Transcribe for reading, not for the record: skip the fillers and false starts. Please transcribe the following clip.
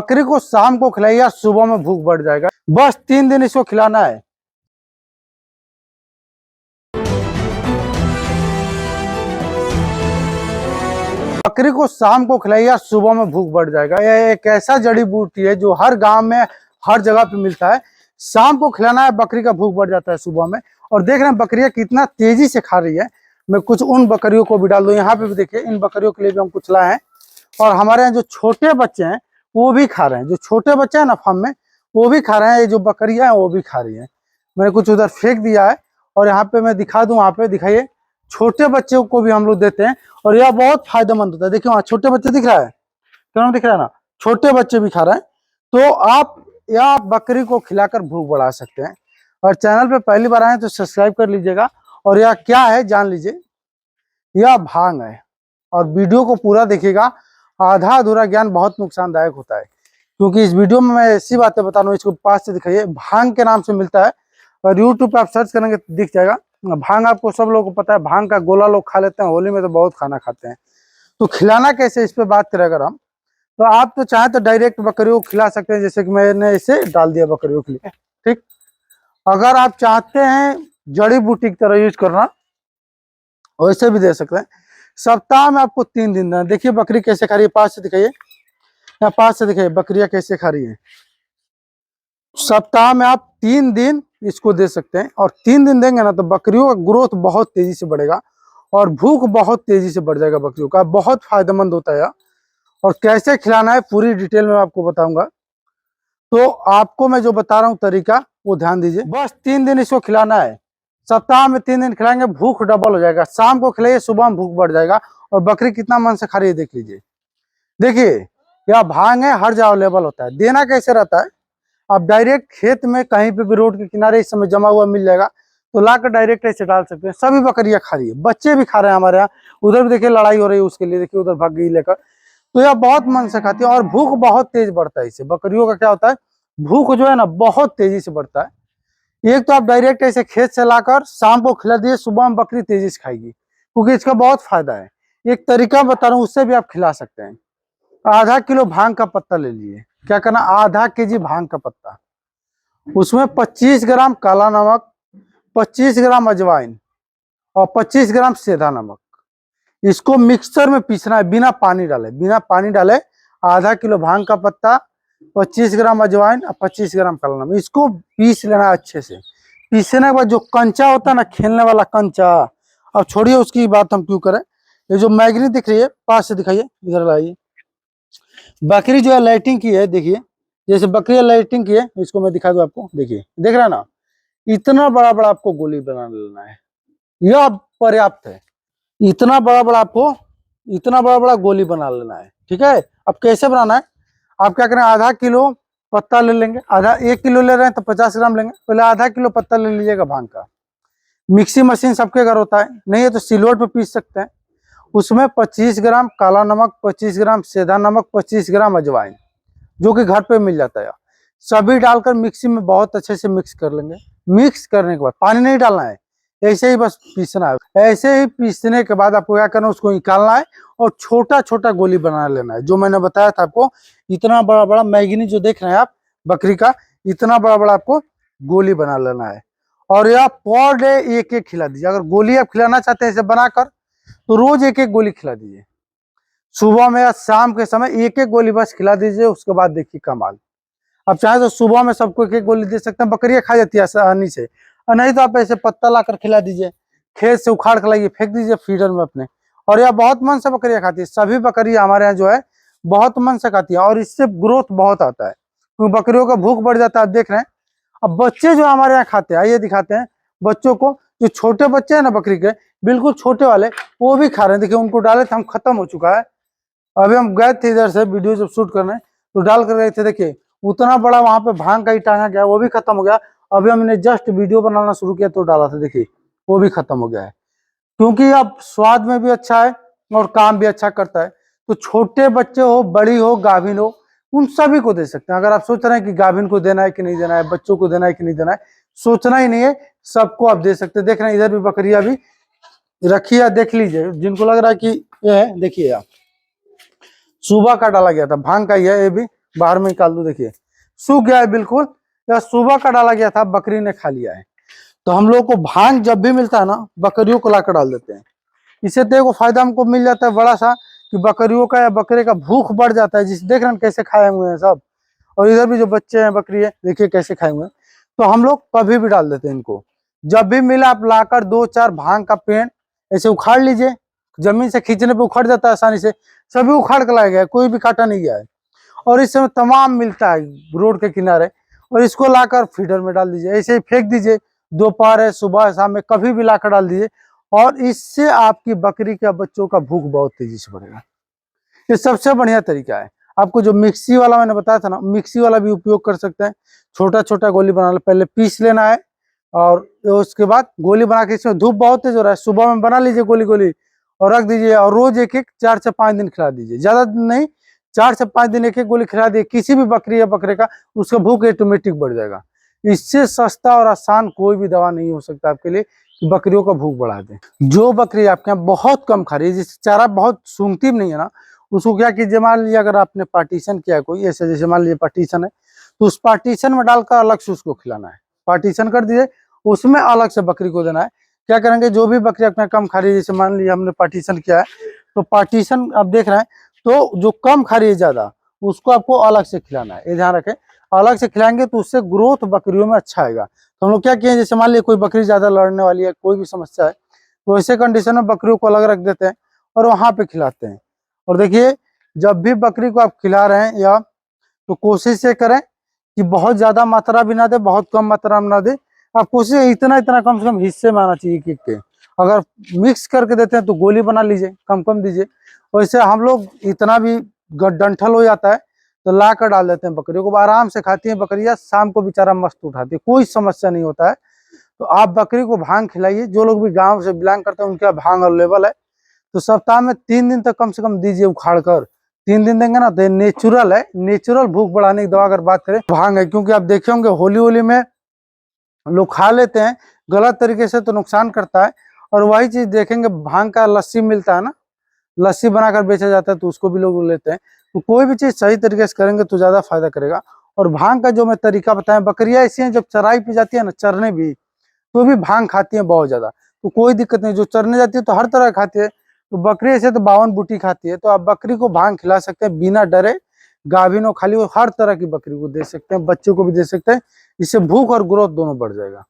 बकरी को शाम को खिलाइए, सुबह में भूख बढ़ जाएगा। बस 3 दिन इसको खिलाना है। बकरी को शाम को खिलाइए, सुबह में भूख बढ़ जाएगा। यह एक ऐसा जड़ी बूटी है जो हर गांव में हर जगह पे मिलता है। शाम को खिलाना है, बकरी का भूख बढ़ जाता है सुबह में। और देख रहे हैं बकरियां कितना तेजी से खा रही है। मैं कुछ उन बकरियों को भी डाल दूं। यहाँ पे भी देखिए, इन बकरियों के लिए भी हम कुछ लाए हैं। और हमारे यहाँ जो छोटे बच्चे हैं वो भी खा रहे हैं। जो छोटे बच्चे हैं ना फार्म में, वो भी खा रहे हैं। ये जो बकरियां हैं वो भी खा रही है। मैंने कुछ उधर फेंक दिया है और यहाँ पे मैं दिखा दूं। वहाँ पे दिखाइए, छोटे बच्चों को भी हम लोग देते हैं और यह बहुत फायदेमंद होता है। देखिए वहाँ छोटे बच्चे दिख रहा है, क्यों दिख रहा है ना, छोटे बच्चे भी खा रहे हैं। तो आप या बकरी को खिलाकर भूख बढ़ा सकते हैं। और चैनल पे पहली बार आए तो सब्सक्राइब कर लीजिएगा। और यह क्या है जान लीजिए, यह भांग है। और वीडियो को पूरा देखिएगा। आधा अधूरा ज्ञान बहुत नुकसानदायक होता है, क्योंकि इस वीडियो में मैं ऐसी बातें बता रहा हूँ। इसको पास से दिखाइए, भांग के नाम से मिलता है और यूट्यूब पे आप सर्च करेंगे तो दिख जाएगा। भांग आपको सब लोगों को पता है, भांग का गोला लोग खा लेते हैं, होली में तो बहुत खाना खाते हैं। तो खिलाना कैसे, इस पे बात करें अगर हम, तो आप तो चाहे तो डायरेक्ट बकरियों को खिला सकते हैं, जैसे कि मैंने इसे डाल दिया बकरियों के लिए। ठीक, अगर आप चाहते हैं जड़ी बूटी की तरह यूज करना, वैसे भी दे सकते हैं। सप्ताह में आपको 3 दिन देना। देखिए बकरी कैसे खा रही है, पास से दिखाइए, यहाँ पास से दिखाइए बकरियां कैसे खा रही है। सप्ताह में आप 3 दिन इसको दे सकते हैं। और 3 दिन देंगे ना तो बकरियों का ग्रोथ बहुत तेजी से बढ़ेगा और भूख बहुत तेजी से बढ़ जाएगा बकरियों का। बहुत फायदेमंद होता है। और कैसे खिलाना है पूरी डिटेल में आपको बताऊंगा। तो आपको मैं जो बता रहा हूँ तरीका, वो ध्यान दीजिए। बस 3 दिन इसको खिलाना है। सप्ताह में 3 दिन खिलाएंगे, भूख डबल हो जाएगा। शाम को खिलाइए, सुबह में भूख बढ़ जाएगा। और बकरी कितना मन से खा रही है देख लीजिए। देखिए यह भांग है, हर जगह अवेलेबल होता है। देना कैसे रहता है, आप डायरेक्ट खेत में कहीं पे भी रोड के किनारे इस समय जमा हुआ मिल जाएगा, तो लाकर डायरेक्ट ऐसे डाल सकते हैं। सभी बकरियां खा रही है, बच्चे भी खा रहे हैं हमारे यहाँ। उधर भी देखिए लड़ाई हो रही है उसके लिए, देखिए उधर भाग गई लेकर। तो यह बहुत मन से खाती है और भूख बहुत तेज बढ़ता है इससे। बकरियों का क्या होता है, भूख जो है ना बहुत तेजी से बढ़ता है। एक तो आप डायरेक्ट ऐसे खेत से लाकर शाम को खिला दिए, सुबह में बकरी तेजी से खाएगी, क्योंकि इसका बहुत फायदा है। एक तरीका बता रहा हूँ, उससे भी आप खिला सकते हैं। आधा किलो भांग का पत्ता ले लीजिए। क्या करना, आधा केजी भांग का पत्ता, उसमें 25 ग्राम काला नमक, 25 ग्राम अजवाइन और 25 ग्राम सेंधा नमक, इसको मिक्सर में पीसना है बिना पानी डाले। बिना पानी डाले आधा किलो भांग का पत्ता, 25 ग्राम अजवाइन और 25 ग्राम काला नमक, इसको पीस लेना अच्छे से। पीसने के बाद जो कंचा होता है ना, खेलने वाला कंचा, अब छोड़िए उसकी बात हम क्यों करें। ये जो मैगनी दिख रही है, पास से दिखाइए, इधर लाइए। बकरी जो है लाइटिंग की है, देखिए जैसे बकरी लाइटिंग की है, इसको मैं दिखा दूं आपको। देखिए देख रहा है ना, इतना बड़ा बड़ा आपको गोली बना लेना है, यह पर्याप्त है। इतना बड़ा बड़ा आपको, इतना बड़ा बड़ा गोली बना लेना है। ठीक है, अब कैसे बनाना है, आप क्या करें, आधा किलो पत्ता ले लेंगे। आधा 1 किलो ले रहे हैं तो 50 ग्राम लेंगे। पहले आधा किलो पत्ता ले लीजिएगा भांग का। मिक्सी मशीन सबके घर होता है, नहीं है तो सिलवट पे पीस सकते हैं। उसमें 25 ग्राम काला नमक, 25 ग्राम सेंधा नमक, 25 ग्राम अजवाइन, जो कि घर पे मिल जाता है, सभी डालकर मिक्सी में बहुत अच्छे से मिक्स कर लेंगे। मिक्स करने के बाद पानी नहीं डालना है, ऐसे ही बस पीसना है। ऐसे ही पीसने के बाद आपको क्या करना है, उसको निकालना है और छोटा छोटा गोली बना लेना है। जो मैंने बताया था आपको, इतना बड़ा बड़ा मैगनी जो देख रहे हैं आप बकरी का, इतना बड़ा बड़ा आपको गोली बना लेना है। और यह पर डे एक एक खिला दीजिए। अगर गोली आप खिलाना चाहते हैं इसे बनाकर, तो रोज एक एक गोली खिला दीजिए। सुबह में या शाम के समय एक एक गोली बस खिला दीजिए, उसके बाद देखिए कमाल। आप चाहे तो सुबह में सबको एक एक गोली दे सकते हैं, बकरियां खा जाती है आसानी से। और नहीं तो आप ऐसे पत्ता लाकर खिला दीजिए, खेत से उखाड़ कर लाइए, फेंक दीजिए फीडर में अपने। और यह बहुत मन से बकरियां खाती है। सभी बकरियां हमारे यहाँ जो है बहुत मन से खाती है और इससे ग्रोथ बहुत आता है, क्योंकि बकरियों का भूख बढ़ जाता है। आप देख रहे हैं, अब बच्चे जो हमारे यहाँ खाते हैं, आइए दिखाते हैं बच्चों को। जो छोटे बच्चे हैं ना बकरी के, बिल्कुल छोटे वाले, वो भी खा रहे हैं। देखिए उनको डाले थे हम, खत्म हो चुका है। अभी हम गए थे इधर से वीडियो जब शूट करने, तो डाल कर गए थे। देखिए उतना बड़ा वहां पे भांग का ही टांगा गया, वो भी खत्म हो गया। अभी हमने जस्ट वीडियो बनाना शुरू किया तो डाला था, देखिए वो भी खत्म हो गया है। क्योंकि अब स्वाद में भी अच्छा है और काम भी अच्छा करता है। तो छोटे बच्चे हो, बड़ी हो, गाभिन हो, उन सभी को दे सकते हैं। अगर आप सोच रहे हैं कि गाभिन को देना है कि नहीं देना है, बच्चों को देना है कि नहीं देना है, सोचना ही नहीं है, सबको आप दे सकते हैं। देख रहे हैं इधर भी बकरियां भी रखी है, देख लीजिए। जिनको लग रहा है कि ये है, देखिए आप, सुबह का डाला गया था भांग का ही है, ये भी बाहर में निकाल दो, देखिए सूख गया है बिल्कुल। यह सुबह का डाला गया था, बकरी ने खा लिया है। तो हम लोग को भांग जब भी मिलता है ना, बकरियों को लाकर डाल देते हैं। इससे देखो फायदा हमको मिल जाता है बड़ा सा, कि बकरियों का या बकरे का भूख बढ़ जाता है। जिस देख रहे हैं कैसे खाए हुए हैं सब, और इधर भी जो बच्चे हैं बकरी है, देखिए कैसे खाए हुए हैं। तो हम लोग कभी भी डाल देते हैं इनको। जब भी मिला आप लाकर 2-4 भांग का पेड़ ऐसे उखाड़ लीजिए, जमीन से खींचने पे उखड़ जाता है आसानी से, सभी उखाड़ के लाया गया है, कोई भी काटा नहीं गया है। और इस समय तमाम मिलता है रोड के किनारे, और इसको लाकर फीडर में डाल दीजिए, ऐसे ही फेंक दीजिए। दोपहर है, सुबह है, शाम में कभी भी लाकर डाल दीजिए, और इससे आपकी बकरी के बच्चों का भूख बहुत तेजी से बढ़ेगा। ये सबसे बढ़िया तरीका है। आपको जो मिक्सी वाला मैंने बताया था ना, मिक्सी वाला भी उपयोग कर सकते हैं। छोटा छोटा गोली बना लो, पहले पीस लेना है, और उसके बाद गोली बना के, इसमें धूप बहुत तेज हो रहा है, सुबह में बना लीजिए गोली गोली और रख दीजिए, और रोज एक एक 4 से 5 दिन खिला दीजिए, ज्यादा नहीं, 4 से 5 दिन एक एक गोली खिला दिए किसी भी बकरी या बकरे का, उसका भूख ऑटोमेटिक बढ़ जाएगा। इससे सस्ता और आसान कोई भी दवा नहीं हो सकता आपके लिए कि बकरियों का भूख बढ़ा दे। जो बकरी आपके यहाँ बहुत कम खा रही है, जिससे चारा बहुत सूंघती भी नहीं है ना, उसको क्या कीजिए, मान लीजिए अगर आपने पार्टीशन किया कोई ऐसे, जैसे मान लीजिए पार्टीशन है, तो उस पार्टीशन में डालकर अलग से उसको खिलाना है। पार्टीशन कर दीजिए, उसमें अलग से बकरी को देना है। क्या करेंगे, जो भी बकरी अपने कम खा रही है, जैसे मान लीजिए हमने पार्टीशन किया है, तो पार्टीशन आप देख रहे हैं, तो जो कम खा रही है ज्यादा, उसको आपको अलग से खिलाना है। ये ध्यान रखें, अलग से खिलाएंगे तो उससे ग्रोथ बकरियों में अच्छा आएगा। तो हम लोग क्या किए, जैसे मान लीजिए कोई बकरी ज्यादा लड़ने वाली है, कोई भी समस्या है, तो ऐसे कंडीशन में बकरियों को अलग रख देते हैं और वहां पे खिलाते हैं। और देखिए, जब भी बकरी को आप खिला रहे हैं या, तो कोशिश ये करें कि बहुत ज्यादा मात्रा भी ना दे, बहुत कम मात्रा में ना दे। आप कोशिश इतना इतना कम से कम हिस्से में आना चाहिए केक के। अगर मिक्स करके देते हैं तो गोली बना लीजिए, कम कम दीजिए। वैसे हम लोग इतना भी डंठल हो जाता है तो ला कर डाल देते हैं, बकरियों को आराम से खाती है बकरियां, शाम को बेचारा मस्त उठाती है, कोई समस्या नहीं होता है। तो आप बकरी को भांग खिलाइए। जो लोग भी गाँव से बिलोंग करते हैं उनके यहाँ भांग अवेलेबल है। तो सप्ताह में 3 दिन तक कम से कम दीजिए उखाड़ कर। 3 दिन देंगे ना, तो नेचुरल है, नेचुरल भूख बढ़ाने की दवा अगर बात करें भांग है। क्योंकि आप देखे होंगे होली होली में लोग खा लेते हैं गलत तरीके से, तो नुकसान करता है। और वही चीज देखेंगे, भांग का लस्सी मिलता है ना, लस्सी बनाकर बेचा जाता है, तो उसको भी लोग लेते हैं। तो कोई भी चीज सही तरीके से करेंगे तो ज्यादा फायदा करेगा। और भांग का जो मैं तरीका बताया, बकरियां ऐसी हैं जब चराई पे जाती है ना, चरने भी, तो भी भांग खाती है बहुत ज्यादा, तो कोई दिक्कत नहीं। जो चरने जाती है तो हर तरह खाती है, तो बकरी ऐसे तो 52 बूटी खाती है। तो आप बकरी को भांग खिला सकते हैं बिना डरे, गाभिन हो खाली, वो हर तरह की बकरी को दे सकते हैं, बच्चों को भी दे सकते हैं। इससे भूख और ग्रोथ दोनों बढ़ जाएगा।